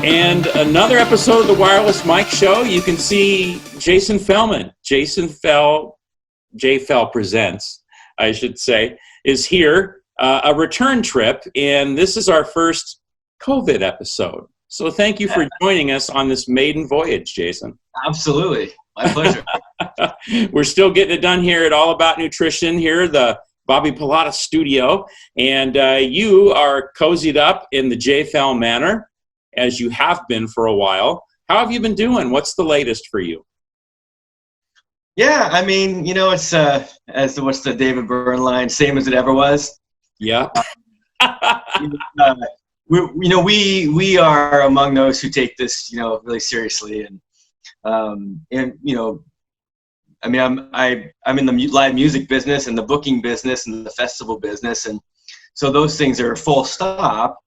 And another episode of the Wireless Mike Show. You can see Jason Fellman. J Fell Presents, I should say, is here. A return trip, and this is our first COVID episode. So thank you for joining us on this maiden voyage, Jason. Absolutely. My pleasure. We're still getting it done here at All About Nutrition here, the Bobby Pilata studio. And you are cozied up in the J Fell manner, as you have been for a while. How have you been doing? What's the latest for you? Yeah, I mean, you know, it's what's the David Byrne line? Same as it ever was. Yeah. We are among those who take this, really seriously, and I mean, I'm in the live music business and the booking business and the festival business, and so those things are full stop.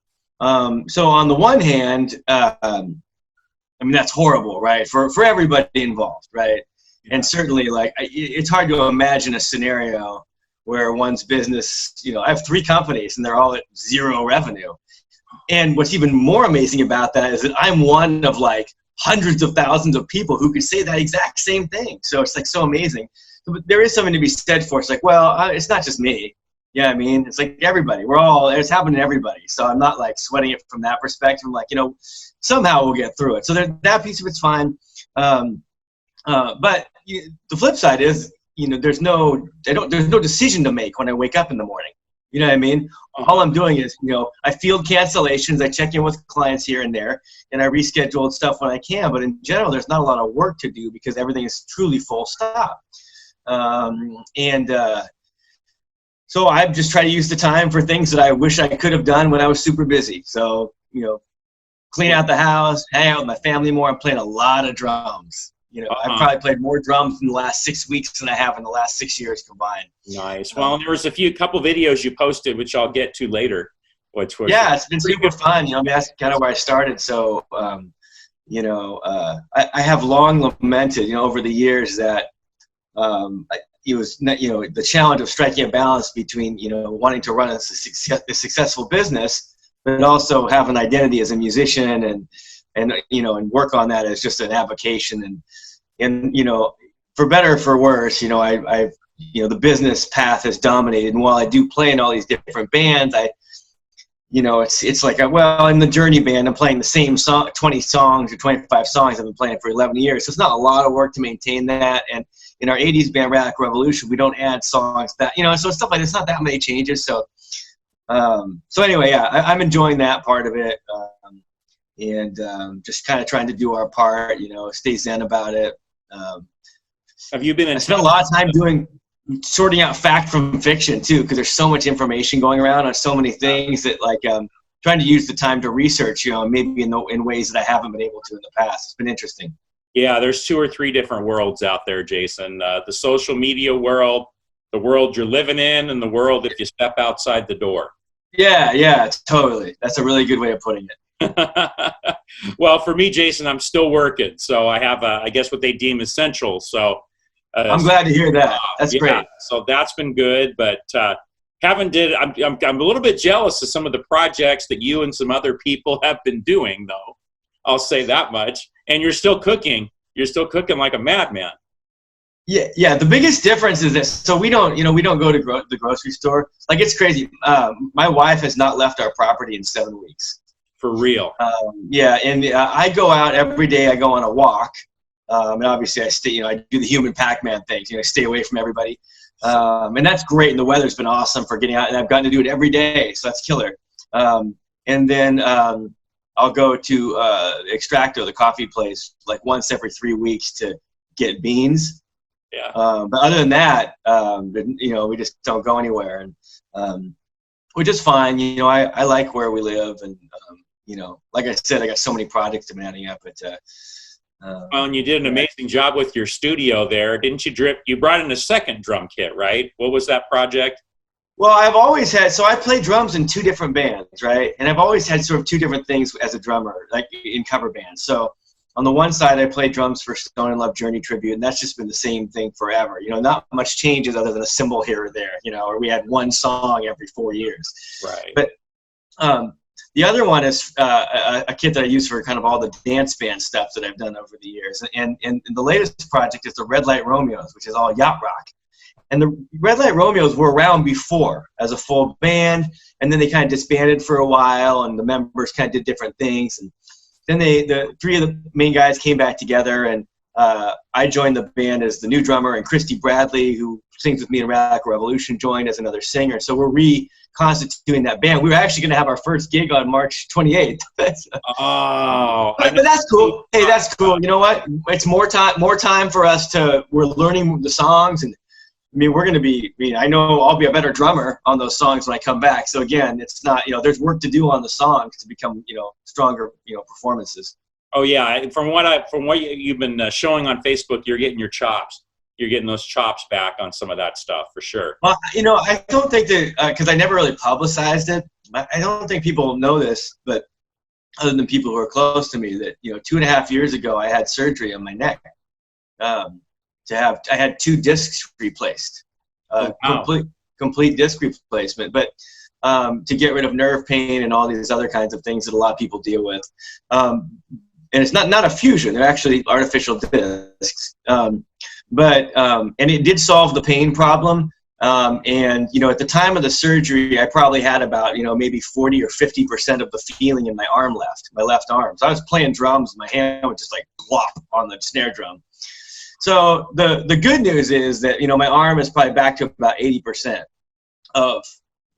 So on the one hand, I mean, that's horrible, right? For everybody involved, right? And certainly, it's hard to imagine a scenario where one's business, I have 3 companies and they're all at 0 revenue. And what's even more amazing about that is that I'm one of hundreds of thousands of people who could say that exact same thing. So it's so amazing. But there is something to be said for. It's it's not just me. Yeah, I mean, it's everybody. It's happening to everybody. So I'm not sweating it from that perspective. I'm somehow we'll get through it. So that piece of it's fine. But the flip side is, there's no decision to make when I wake up in the morning. You know what I mean? All I'm doing is, I field cancellations, I check in with clients here and there, and I reschedule stuff when I can. But in general, there's not a lot of work to do because everything is truly full stop. So I just try to use the time for things that I wish I could have done when I was super busy. So, clean out the house, hang out with my family more. I'm playing a lot of drums. I've probably played more drums in the last 6 weeks than I have in the last 6 years combined. Nice. Well, there was a couple videos you posted, which I'll get to later. It's been super fun. That's kind of where I started. So, I have long lamented, over the years that it was, the challenge of striking a balance between, wanting to run a successful business, but also have an identity as a musician and work on that as just an avocation and for better or for worse, I've the business path has dominated, and while I do play in all these different bands, it's in the Journey band I'm playing the same song, 20 songs or 25 songs I've been playing for 11 years, so it's not a lot of work to maintain that. And in our 80s band Radical Revolution, we don't add songs that so stuff like it's not that many changes. So anyway, yeah, I'm enjoying that part of it. And just kind of trying to do our part, stay zen about it. Have you been? I spent a lot of time sorting out fact from fiction too, because there's so much information going around on so many things that trying to use the time to research, maybe in ways that I haven't been able to in the past. It's been interesting. Yeah, there's 2 or 3 different worlds out there, Jason. The social media world, the world you're living in, and the world if you step outside the door. Yeah, totally. That's a really good way of putting it. Well, for me, Jason, I'm still working, so I have I guess what they deem essential. So I'm glad to hear that. That's great. So that's been good, but I'm a little bit jealous of some of the projects that you and some other people have been doing, though. I'll say that much. And you're still cooking. You're still cooking like a madman. Yeah. The biggest difference is this. So we don't go to the grocery store. It's crazy. My wife has not left our property in 7 weeks. For real. And I go out every day. I go on a walk, and obviously I stay. I do the human Pac-Man things. Stay away from everybody, and that's great. And the weather's been awesome for getting out, and I've gotten to do it every day, so that's killer. And then I'll go to Extracto, the coffee place, once every 3 weeks to get beans. Yeah. But other than that, we just don't go anywhere, and which is fine. I like where we live, and like I said, I got so many projects I've been adding up. But well, and you did an amazing job with your studio there, didn't you? You brought in a second drum kit, right? What was that project? Well, I've always had, so I play drums in 2 different bands, right? And I've always had sort of 2 different things as a drummer, in cover bands. So on the one side, I play drums for Stone and Love Journey Tribute, and that's just been the same thing forever. Not much changes other than a cymbal here or there, or we had one song every 4 years. Right. But The other one is a kit that I use for kind of all the dance band stuff that I've done over the years. And the latest project is the Red Light Romeos, which is all yacht rock. And the Red Light Romeos were around before as a full band, and then they kind of disbanded for a while, and the members kind of did different things. And then the three of the main guys came back together, and I joined the band as the new drummer, and Christy Bradley, who sings with me in Radical Revolution, joined as another singer. So we're reconstituting that band. We were actually going to have our first gig on March 28th. Oh, but that's cool. Hey, that's cool. You know what? It's more time for us we're learning the songs, and I mean, we're going to be, I know I'll be a better drummer on those songs when I come back. So again, it's not, there's work to do on the songs to become, stronger, performances. Oh yeah. From what you've been showing on Facebook, you're getting your chops. You're getting those chops back on some of that stuff for sure. Well, I don't think that, because I never really publicized it. I don't think people know this, but other than people who are close to me, that, 2.5 years ago, I had surgery on my neck. I had 2 discs replaced, complete disc replacement, but to get rid of nerve pain and all these other kinds of things that a lot of people deal with. And it's not a fusion; they're actually artificial discs. And it did solve the pain problem. And at the time of the surgery, I probably had about maybe 40 or 50% of the feeling in my left arm. So I was playing drums, and my hand would just like glop on the snare drum. So the good news is that my arm is probably back to about 80% of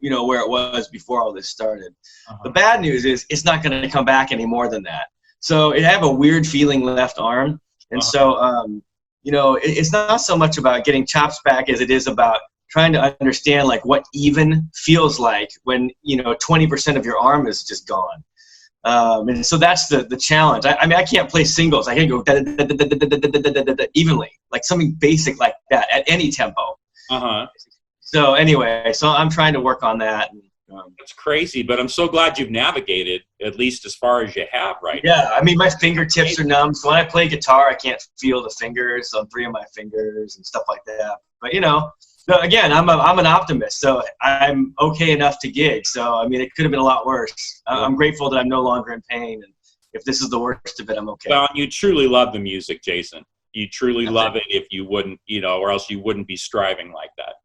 where it was before all this started. Uh-huh. The bad news is it's not going to come back any more than that. So I have a weird feeling left arm, and so it's not so much about getting chops back as it is about trying to understand like what even feels like when 20% of your arm is just gone. And so that's the challenge. I mean, I can't play singles. I can't go evenly, like something basic like that at any tempo. Uh-huh. So anyway, I'm trying to work on that. That's crazy, but I'm so glad you've navigated at least as far as you have right now. Yeah, I mean, my fingertips are numb. So when I play guitar, I can't feel the fingers on 3 of my fingers and stuff like that. But again, I'm an optimist, so I'm okay enough to gig. So I mean, it could have been a lot worse. I'm grateful that I'm no longer in pain, and if this is the worst of it, I'm okay. Well, you truly love the music, Jason. You truly love it. If you wouldn't, or else you wouldn't be striving like that.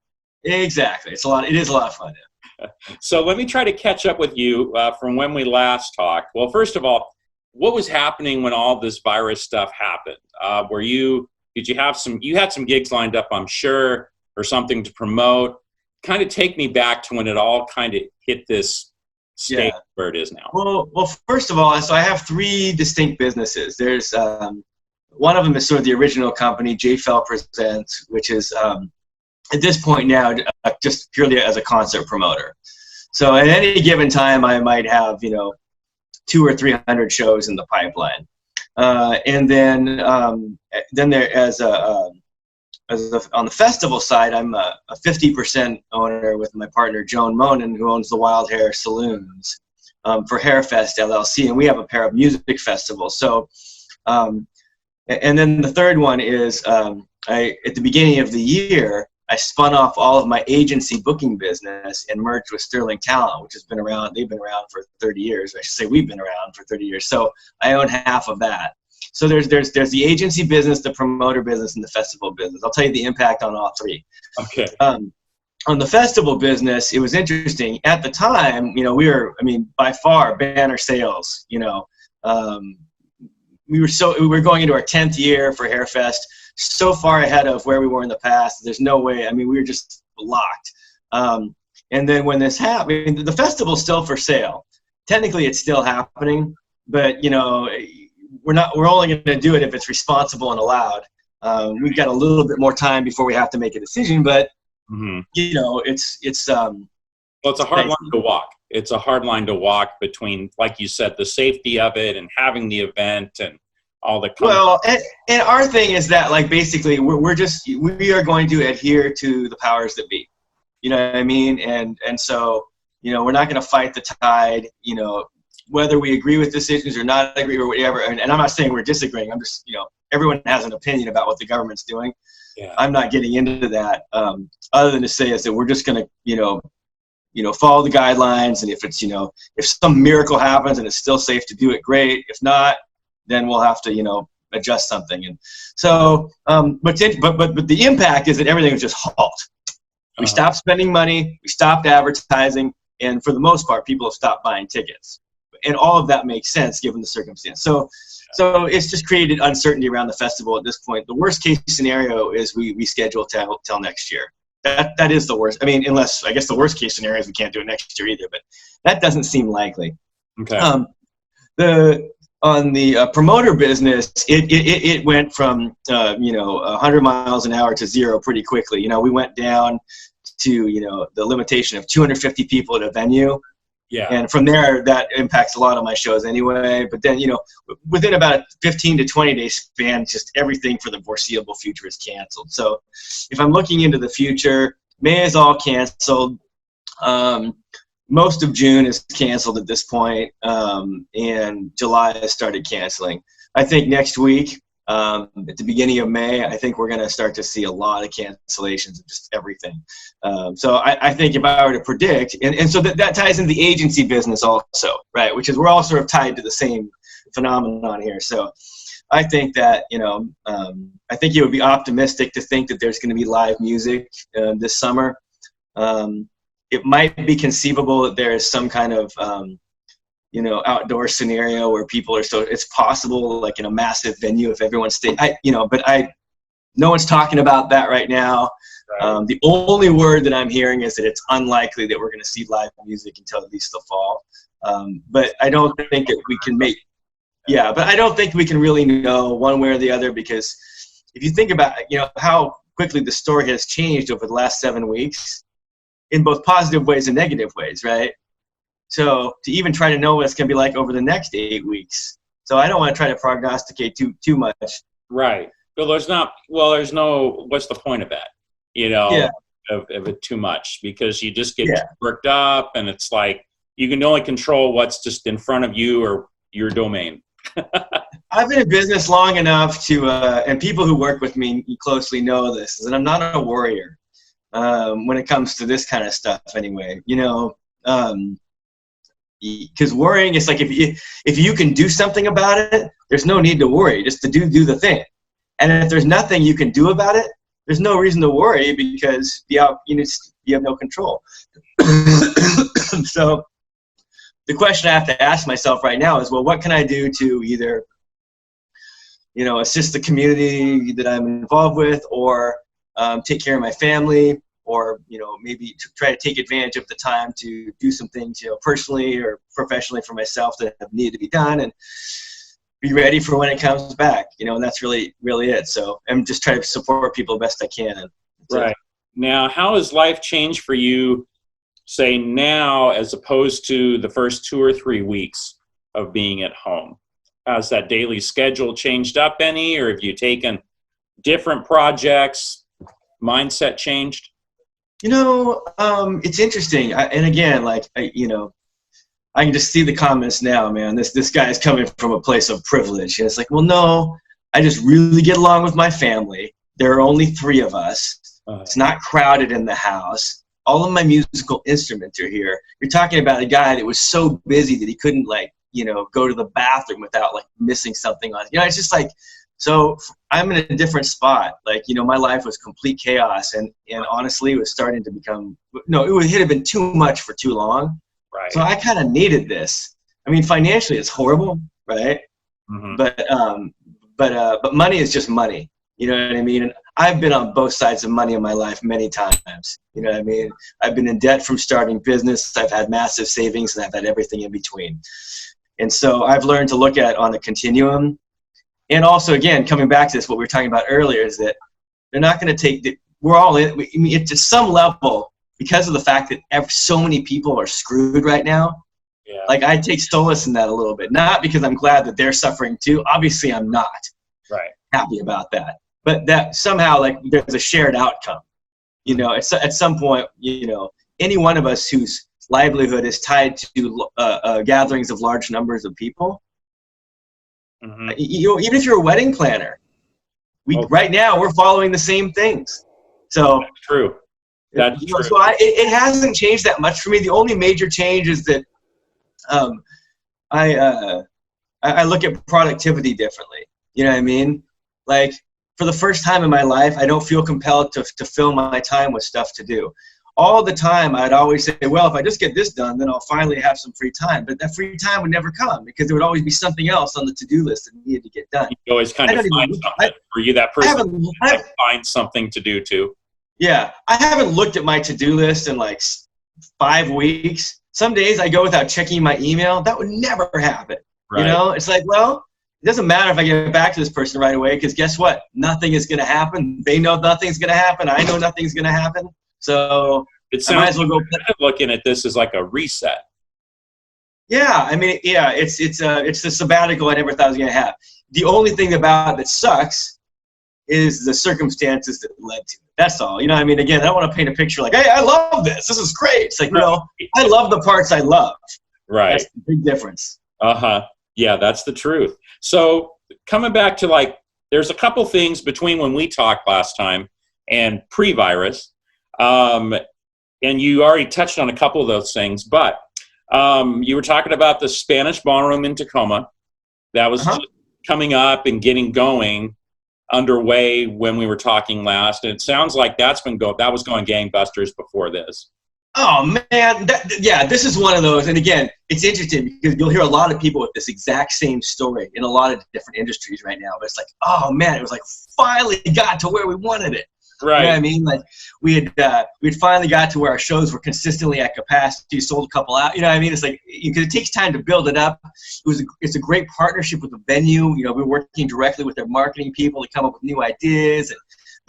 Exactly. It is a lot of fun. Yeah. So let me try to catch up with you from when we last talked. Well, first of all, what was happening when all this virus stuff happened? Did you have you had some gigs lined up, I'm sure, or something to promote? Kind of take me back to when it all kind of hit this state where it is now. Well, first of all, so I have 3 distinct businesses. There's one of them is sort of the original company, Fellman Presents, which is at this point now just purely as a concert promoter. So at any given time, I might have 200 or 300 shows in the pipeline, and then there on the festival side, I'm a 50% owner with my partner Joan Monin, who owns the Wild Hair Saloons for Hairfest LLC, and we have a pair of music festivals. So, and then the third one is at the beginning of the year, I spun off all of my agency booking business and merged with Sterling Talent, which has been around. They've been around for 30 years. I should say we've been around for 30 years. So I own half of that. So there's the agency business, the promoter business, and the festival business. I'll tell you the impact on all 3. Okay. On the festival business, it was interesting. At the time, we were, by far, banner sales. We were going into our 10th year for Hairfest, so far ahead of where we were in the past. There's no way. We were just locked. And then when this happened, the festival's still for sale. Technically, it's still happening, but we're only going to do it if it's responsible and allowed. We've got a little bit more time before we have to make a decision, but it's well, it's a hard line to walk. It's a hard line to walk between, like you said, the safety of it and having the event and all the. Well, and our thing is that, like, basically we are going to adhere to the powers that be. You know what I mean? And so we're not going to fight the tide. Whether we agree with decisions or not agree or whatever. And I'm not saying we're disagreeing. I'm just everyone has an opinion about what the government's doing. Yeah. I'm not getting into that, other than to say is that we're just going to, follow the guidelines. And if it's, if some miracle happens and it's still safe to do it, great. If not, then we'll have to, adjust something. And so, but the impact is that everything was just halt. We stopped spending money, we stopped advertising, and for the most part, people have stopped buying tickets. And all of that makes sense given the circumstance. So it's just created uncertainty around the festival at this point. The worst case scenario is we schedule till next year. That is the worst. I mean, unless, I guess the worst case scenario is we can't do it next year either, but that doesn't seem likely. Okay. On the promoter business, it went from 100 miles an hour to zero pretty quickly. We went down to the limitation of 250 people at a venue. Yeah. And from there, that impacts a lot of my shows anyway. But then, within about a 15 to 20 day span, just everything for the foreseeable future is canceled. So if I'm looking into the future, May is all canceled. Most of June is canceled at this point, and July has started canceling. I think next week, at the beginning of May, I think we're going to start to see a lot of cancellations of just everything. So I think if I were to predict, and so that ties into the agency business also, right, which is we're all sort of tied to the same phenomenon here. So I think that, I think it would be optimistic to think that there's going to be live music this summer. It might be conceivable that there is some kind of, outdoor scenario where people are it's possible, like in a massive venue if everyone stayed, no one's talking about that right now. Right. The only word that I'm hearing is that it's unlikely that we're going to see live music until at least the fall. But I don't think that we can but I don't think we can really know one way or the other, because if you think about, how quickly the story has changed over the last 7 weeks, in both positive ways and negative ways, right? So to even try to know what it's going to be like over the next 8 weeks. So I don't want to try to prognosticate too much. Right. But what's the point of that? Of it too much, because you just get worked up, and it's like you can only control what's just in front of you or your domain. I've been in business long enough to, and people who work with me closely know this, is that I'm not a worrier. When it comes to this kind of stuff anyway, because worrying is like, if you can do something about it, there's no need to worry, just to do the thing. And if there's nothing you can do about it, there's no reason to worry, because you have no control. So the question I have to ask myself right now is, well, what can I do to either, assist the community that I'm involved with, or take care of my family, or maybe to try to take advantage of the time to do some things personally or professionally for myself that have needed to be done, and be ready for when it comes back. And that's really it. So I'm just trying to support people best I can. Right. Now, how has life changed for you, say now, as opposed to the first 2 or 3 weeks of being at home? Has that daily schedule changed up any, or have you taken different projects, mindset changed? It's interesting. And again, I can just see the comments now, man. This guy is coming from a place of privilege. And it's like, well, no, I just really get along with my family. There are only 3 of us. It's not crowded in the house. All of my musical instruments are here. You're talking about a guy that was so busy that he couldn't go to the bathroom without missing something on. It's just like, so I'm in a different spot. My life was complete chaos, and honestly, it was starting to become, it had been too much for too long. Right. So I kind of needed this. I mean, financially, it's horrible, right? Mm-hmm. But money is just money. You know what I mean? And I've been on both sides of money in my life many times. You know what I mean? I've been in debt from starting business. I've had massive savings, and I've had everything in between. And so I've learned to look at it on a continuum. And also, again, coming back to this, what we were talking about earlier is that they're not going to take we're all in. I mean, to some level, because of the fact that so many people are screwed right now. Yeah. I take solace in that a little bit. Not because I'm glad that they're suffering too. Obviously, I'm not happy about that. But that somehow, there's a shared outcome. At some point, any one of us whose livelihood is tied to gatherings of large numbers of people. Mm-hmm. Even if you're a wedding planner, right now we're following the same things. So that's true. That's you know, true. so it hasn't changed that much for me. The only major change is that I look at productivity differently. You know what I mean? Like, for the first time in my life, I don't feel compelled to fill my time with stuff to do. All the time, I'd always say, well, if I just get this done, then I'll finally have some free time. But that free time would never come because there would always be something else on the to-do list that needed to get done. You always kind of find something. Were you that person that find something to do too? Yeah, I haven't looked at my to-do list in like 5 weeks. Some days I go without checking my email. That would never happen. Right. You know, it's like, well, it doesn't matter if I get back to this person right away because guess what? Nothing is going to happen. They know nothing's going to happen. I know nothing's going to happen. So it sounds, I might as well go. Looking at this as like a reset. Yeah, I mean, yeah, it's the sabbatical I never thought I was going to have. The only thing about it that sucks is the circumstances that led to it. That's all. You know what I mean? Again, I don't want to paint a picture like, hey, I love this. This is great. It's like, no, I love the parts I love. Right. That's the big difference. Uh-huh. Yeah, that's the truth. So coming back to like, there's a couple things between when we talked last time and pre-virus. And you already touched on a couple of those things, but you were talking about the Spanish ballroom in Tacoma. That was just coming up and getting going underway when we were talking last. And it sounds like that was going gangbusters before this. Oh, man. Yeah, this is one of those. And again, it's interesting because you'll hear a lot of people with this exact same story in a lot of different industries right now. But it's like, oh, man, it was like finally got to where we wanted it. Right. You know what I mean? Like we'd finally got to where our shows were consistently at capacity, sold a couple out. You know what I mean? It's like, because it takes time to build it up. It's a great partnership with the venue. You know, we're working directly with their marketing people to come up with new ideas. And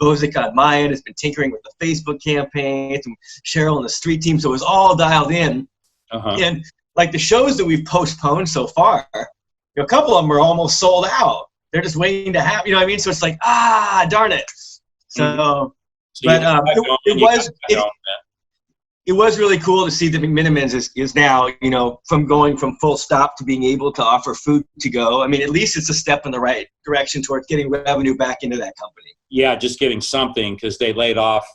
Bozic on my end has been tinkering with the Facebook campaigns and Cheryl and the street team. So it was all dialed in. And like the shows that we've postponed so far, a couple of them are almost sold out. They're just waiting to happen. You know what I mean? So it's like, darn it. So, but it was really cool to see that McMinimans is now, you know, from going from full stop to being able to offer food to go. I mean, at least it's a step in the right direction towards getting revenue back into that company. Yeah, just getting something because they laid off,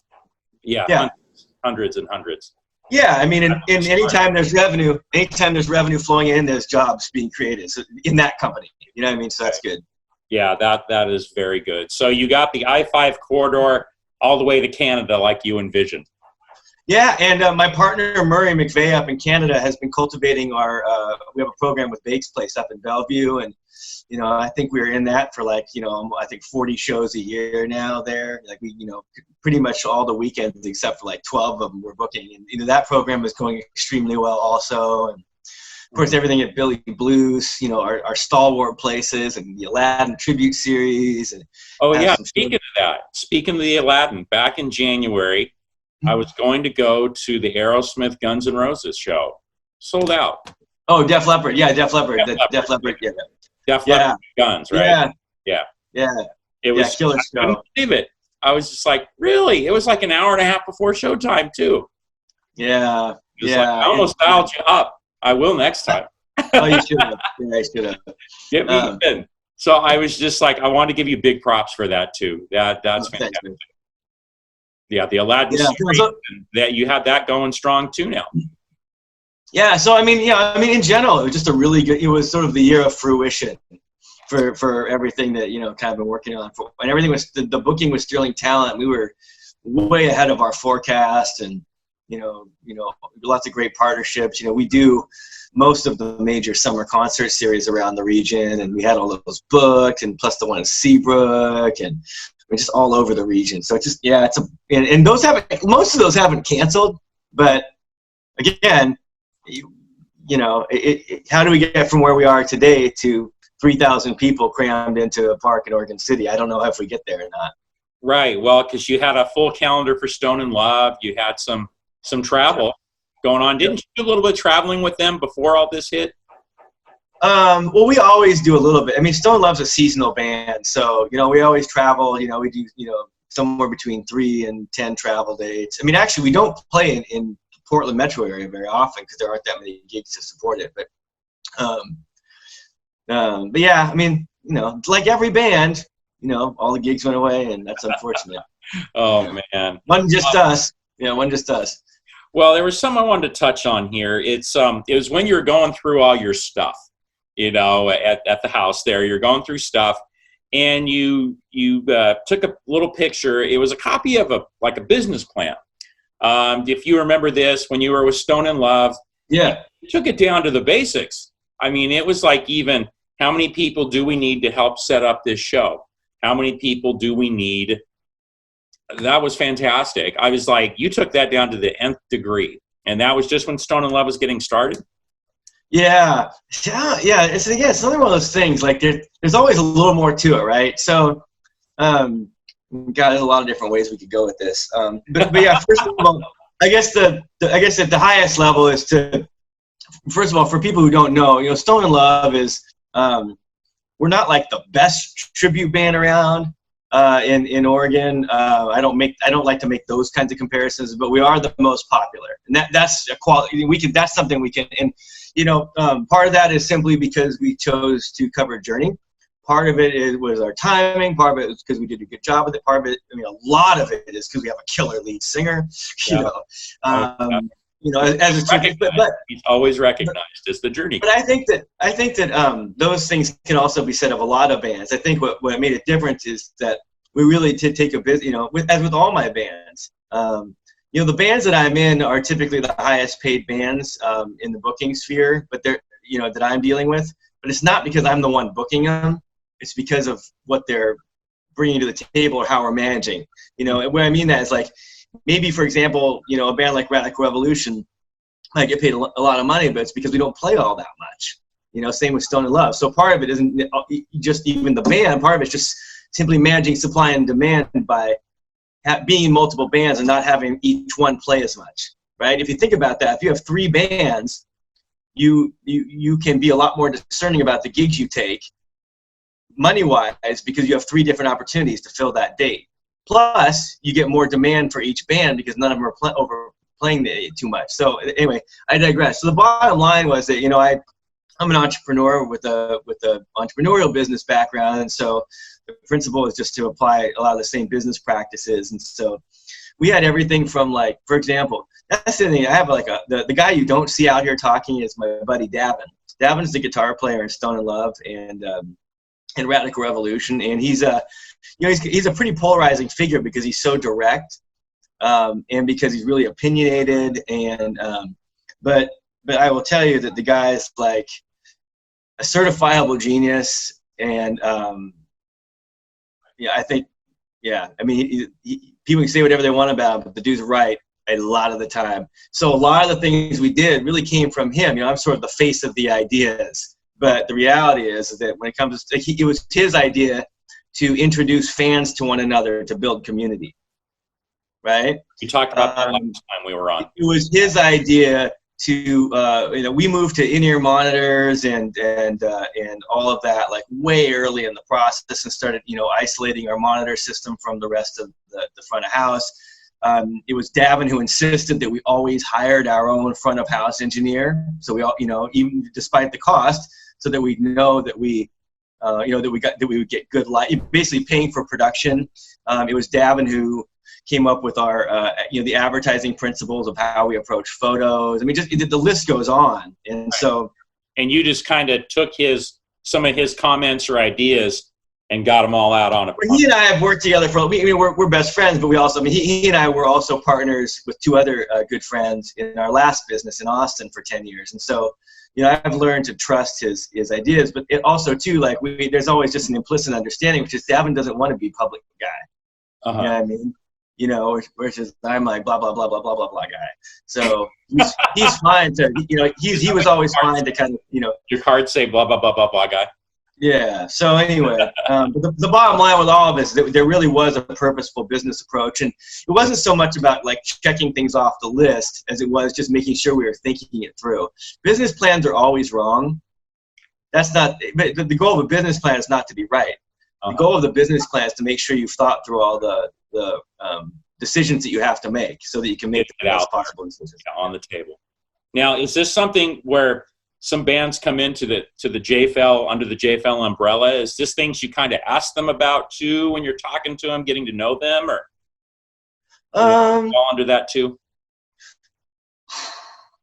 hundreds and hundreds. Yeah, I mean, and anytime there's revenue flowing in, there's jobs being created in that company. You know what I mean? So that's good. Yeah, that is very good. So you got the I-5 corridor all the way to Canada like you envisioned. Yeah, and my partner Murray McVeigh up in Canada has been cultivating we have a program with Bake's Place up in Bellevue, and you know, I think we're in that for like, you know, I think 40 shows a year now there. Like we, you know, pretty much all the weekends except for like 12 of them we're booking, and you know, that program is going extremely well also. And of course, everything at Billy Blues, you know, our stalwart places, and the Aladdin tribute series. And speaking of the Aladdin, back in January, I was going to go to the Aerosmith Guns N' Roses show. Sold out. Oh, Def Leppard. Yeah, Def Leppard. Def Leppard. Yeah. Def Leppard Guns, right? Yeah. It was killer show. I couldn't believe it. I was just like, really? It was like an hour and a half before showtime, too. Yeah. Like, I almost dialed you up. I will next time. Oh, you should have. Yeah, I should have. Get me in. So I was just like, I want to give you big props for that, too. That's fantastic. Thanks, yeah, the Aladdin series, that you had that going strong, too, now. Yeah, so I mean, in general, it was just a really good. It was sort of the year of fruition for everything that, you know, kind of been working on. And everything was the booking was Sterling Talent. We were way ahead of our forecast, and you know, lots of great partnerships. You know, we do most of the major summer concert series around the region, and we had all of those booked, and plus the one in Seabrook, and we're just all over the region. So it's just, and those most of those haven't canceled, but again, you know, how do we get from where we are today to 3,000 people crammed into a park in Oregon City? I don't know if we get there or not. Right. Well, because you had a full calendar for Stone and Love, you had some travel going on. Didn't you do a little bit of traveling with them before all this hit? Well, we always do a little bit. I mean, Stone Love's a seasonal band, so, you know, we always travel. You know, we do, you know, somewhere between 3 and 10 travel dates. I mean, actually, we don't play in Portland metro area very often because there aren't that many gigs to support it. But yeah, I mean, you know, like every band, you know, all the gigs went away, and that's unfortunate. Oh man, wasn't just us. one just does. Well, there was some I wanted to touch on here. It was when you were going through all your stuff, at the house there. You're going through stuff, and you took a little picture. It was a copy of a business plan. If you remember this, when you were with Stone and Love, yeah, you took it down to the basics. I mean, it was like, even how many people do we need to help set up this show? How many people do we need? That was fantastic. I was like, you took that down to the nth degree. And that was just when Stone and Love was getting started? Yeah. It's another one of those things. Like there's always a little more to it, right? So, God, there's a lot of different ways we could go with this. But yeah, first of all, I guess at the highest level is to, first of all, for people who don't know, Stone and Love is, we're not like the best tribute band around. In Oregon, I don't like to make those kinds of comparisons, but we are the most popular, and that's a quality. That's something we can, and part of that is simply because we chose to cover Journey. Part of it was our timing. Part of it was because we did a good job with it. Part of it, a lot of it is because we have a killer lead singer. As a but he's always recognized as the Journey. But I think that those things can also be said of a lot of bands. I think what made it different is that we really did take a bit, as with all my bands. The bands that I'm in are typically the highest paid bands in the booking sphere, but they're that I'm dealing with. But it's not because I'm the one booking them. It's because of what they're bringing to the table or how we're managing. And what I mean that is like, maybe, for example, a band like Radical Revolution might get paid a lot of money, but it's because we don't play all that much. Same with Stone and Love. So part of it isn't just even the band. Part of it's just simply managing supply and demand by being in multiple bands and not having each one play as much, right? If you think about that, if you have 3 bands, you can be a lot more discerning about the gigs you take, money-wise, because you have 3 different opportunities to fill that date. Plus, you get more demand for each band because none of them are overplaying it too much. So anyway, I digress. So the bottom line was that I'm an entrepreneur with a entrepreneurial business background, and so the principle is just to apply a lot of the same business practices. And so we had everything from, like, for example, that's the thing. I have the guy you don't see out here talking is my buddy Davin. Davin's the guitar player in Stone and Love and Radical Revolution, and he's a pretty polarizing figure because he's so direct, and because he's really opinionated, and but I will tell you that the guy is like a certifiable genius, and people can say whatever they want about him, but the dude's right a lot of the time. So a lot of the things we did really came from him. I'm sort of the face of the ideas. But the reality is that when it comes to, it was his idea to introduce fans to one another to build community, right? You talked about that last time we were on. It was his idea to, we moved to in-ear monitors and all of that like way early in the process, and started, isolating our monitor system from the rest of the front of house. It was Davin who insisted that we always hired our own front of house engineer. So we all, even despite the cost, so that we know that we would get good light, basically paying for production. It was Davin who came up with our, the advertising principles of how we approach photos. I mean, just the list goes on. And right. So, and you just kind of took some of his comments or ideas and got them all out on it. He and I have worked together we're best friends, but we also, he and I were also partners with 2 other good friends in our last business in Austin for 10 years. And so, I've learned to trust his ideas, but it also too, like there's always just an implicit understanding, which is Davin doesn't want to be a public guy. Uh-huh. You know what I mean? Versus I'm like blah blah blah blah blah blah blah guy. So he's fine to, he was always fine to kind of, Your cards say blah blah blah blah blah guy. Yeah. So anyway, but the bottom line with all of this is that there really was a purposeful business approach, and it wasn't so much about like checking things off the list as it was just making sure we were thinking it through. Business plans are always wrong. That's not. But the goal of a business plan is not to be right. The goal of the business plan is to make sure you've thought through all the decisions that you have to make, so that you can make the best possible decisions on the table. Now, is this something where some bands come into the JFL, under the JFL umbrella? Is this things you kind of ask them about too when you're talking to them, getting to know them, or? Fall under that too?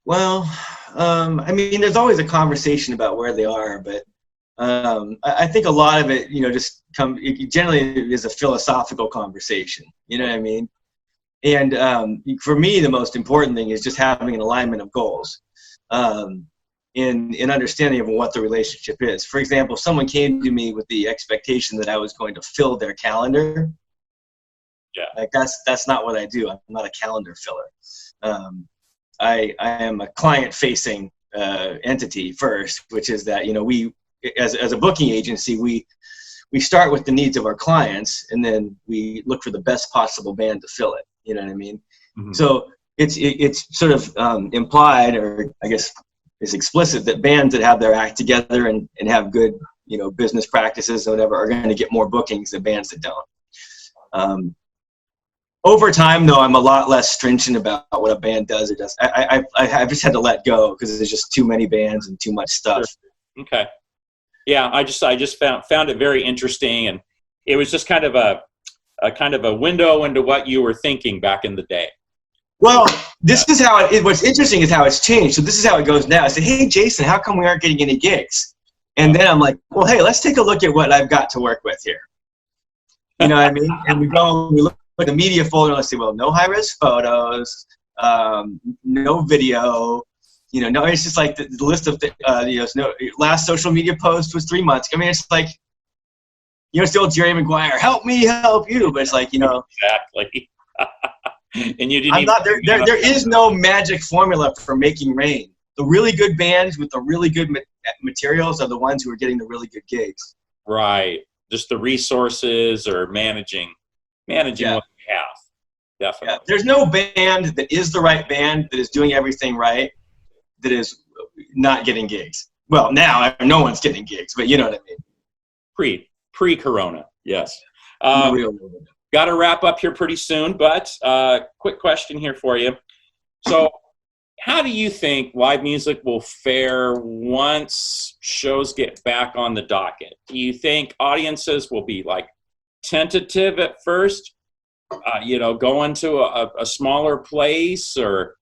Well, I mean, there's always a conversation about where they are, but I think a lot of it, just it generally is a philosophical conversation. You know what I mean? And for me, the most important thing is just having an alignment of goals, in understanding of what the relationship is. For example, if someone came to me with the expectation that I was going to fill their calendar, like that's not what I do. I'm not a calendar filler. I am a client-facing entity first, which is that we as a booking agency we start with the needs of our clients, and then we look for the best possible band to fill it. You know what I mean? Mm-hmm. So it's sort of implied, or I guess it's explicit, that bands that have their act together and have good business practices or whatever are going to get more bookings than bands that don't. Over time, though, I'm a lot less stringent about what a band does or doesn't. I've just had to let go because there's just too many bands and too much stuff. Sure. Okay. Yeah, I just found it very interesting, and it was just kind of a window into what you were thinking back in the day. Well, this is how what's interesting is how it's changed. So this is how it goes now. I said, hey, Jason, how come we aren't getting any gigs? And then I'm like, well, hey, let's take a look at what I've got to work with here. You know what I mean? And we go and we look at the media folder, and let's say, well, no high-res photos, no video, no, it's just like the list of, no, last social media post was 3 months. I mean, it's like, it's the old Jerry Maguire, help me, help you. But it's like, Exactly. And you didn't there is no magic formula for making rain. The really good bands with the really good materials are the ones who are getting the really good gigs. Right. Just the resources or managing what you have. Definitely. Yeah. There's no band that is the right band, that is doing everything right, that is not getting gigs. Well, now no one's getting gigs, but you know what I mean. Pre-corona, yes. Got to wrap up here pretty soon, but quick question here for you. So how do you think live music will fare once shows get back on the docket? Do you think audiences will be like tentative at first, going to a smaller place, or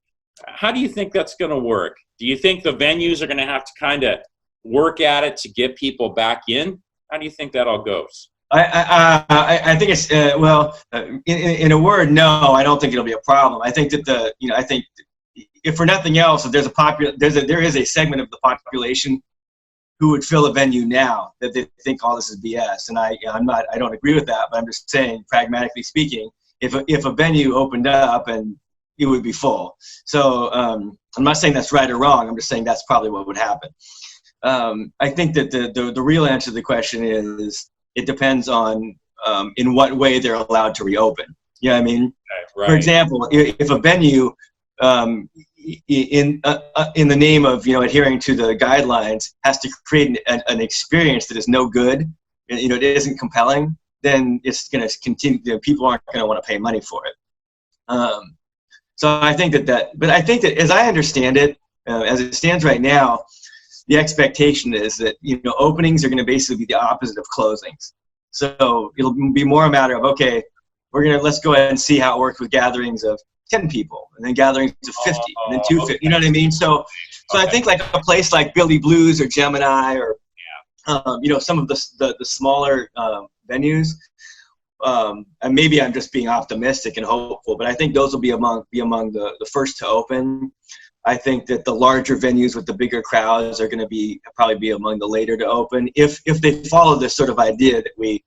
how do you think that's going to work? Do you think the venues are going to have to kind of work at it to get people back in? How do you think that all goes? I think it's in a word, no. I don't think it'll be a problem. I think that I think if for nothing else, if there is a segment of the population who would fill a venue now that they think all this is BS, and I don't agree with that, but I'm just saying, pragmatically speaking, if a venue opened up, and it would be full. So I'm not saying that's right or wrong. I'm just saying that's probably what would happen. I think that the real answer to the question is it depends on in what way they're allowed to reopen. You know what I mean? Right. For example, if a venue in the name of adhering to the guidelines has to create an experience that is no good, it isn't compelling, then it's going to continue. People aren't going to want to pay money for it. So I think but I think that as I understand it, as it stands right now, the expectation is that openings are going to basically be the opposite of closings. So it'll be more a matter of, okay, let's go ahead and see how it works with gatherings of 10 people, and then gatherings of 50, and then 250. You know what I mean? So I think like a place like Billy Blues or Gemini or some of the smaller venues. And maybe I'm just being optimistic and hopeful, but I think those will be among the first to open. I think that the larger venues with the bigger crowds are going to probably be among the later to open, if they follow this sort of idea that we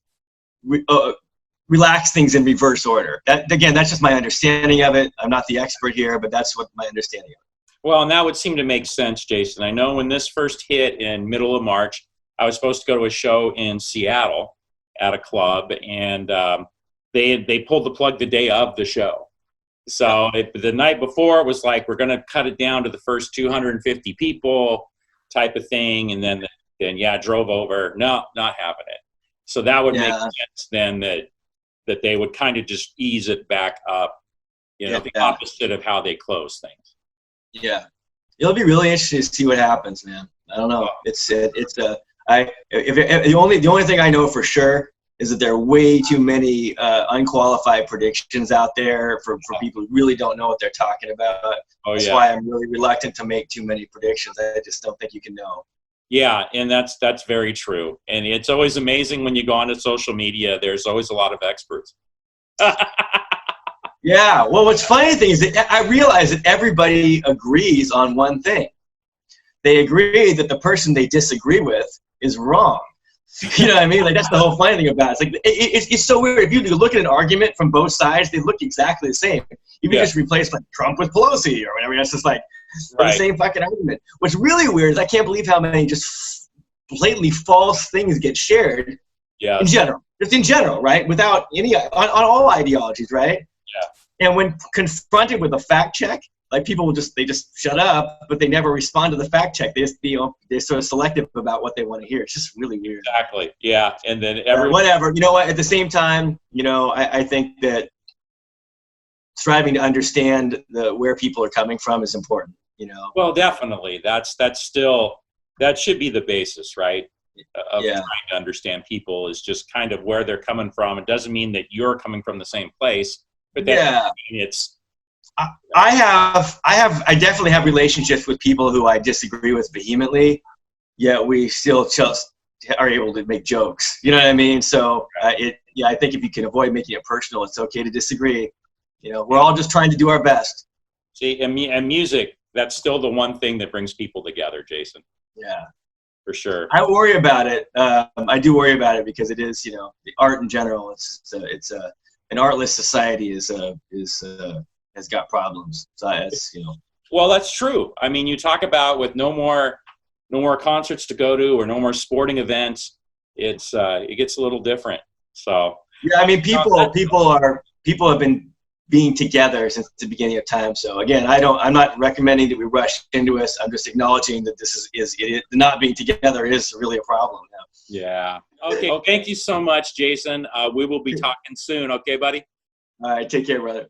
relax things in reverse order. That's just my understanding of it. I'm not the expert here, but that's what my understanding of it. Well, and that would seem to make sense, Jason. I know when this first hit in middle of March, I was supposed to go to a show in Seattle at a club, and they pulled the plug the day of the show. So the night before, it was like, we're going to cut it down to the first 250 people type of thing. And then drove over. No, not having it. So that would make sense then that they would kind of just ease it back up, the opposite of how they close things. Yeah. It'll be really interesting to see what happens, man. I don't know. The only thing I know for sure is that there are way too many unqualified predictions out there for people who really don't know what they're talking about. That's why I'm really reluctant to make too many predictions. I just don't think you can know. Yeah, and that's very true. And it's always amazing when you go onto social media, there's always a lot of experts. Yeah, well, what's funny thing is that I realize that everybody agrees on one thing. They agree that the person they disagree with is wrong. You know what I mean? Like, that's the whole funny thing about it. It's like it's so weird. If you look at an argument from both sides, they look exactly the same. You can just replace like Trump with Pelosi or whatever. It's just like the same fucking argument. What's really weird is I can't believe how many just blatantly false things get shared. Yeah. In general, just in general, right? Without any on all ideologies, right? Yeah. And when confronted with a fact check, like people will just shut up, but they never respond to the fact check. They just they're sort of selective about what they want to hear. It's just really weird. Exactly. Yeah. And then whatever. You know what? At the same time, you know, I think that striving to understand where people are coming from is important. You know. Well, definitely. That should be the basis, right? Of trying to understand people is just kind of where they're coming from. It doesn't mean that you're coming from the same place, but it's. I definitely have relationships with people who I disagree with vehemently, yet we still just are able to make jokes. You know what I mean? So I think if you can avoid making it personal, it's okay to disagree. You know, we're all just trying to do our best. See, and music, that's still the one thing that brings people together, Jason. Yeah. For sure. I worry about it. I do worry about it because it is, you know, the art in general. It's an artless society has got problems. So it's, you know. Well, that's true. I mean, you talk about with no more concerts to go to or no more sporting events. It gets a little different. So. Yeah, I mean, people have been being together since the beginning of time. So again, I'm not recommending that we rush into this. I'm just acknowledging that this is not being together is really a problem now. Yeah. Okay. Well, thank you so much, Jason. We will be talking soon. Okay, buddy? All right. Take care, brother.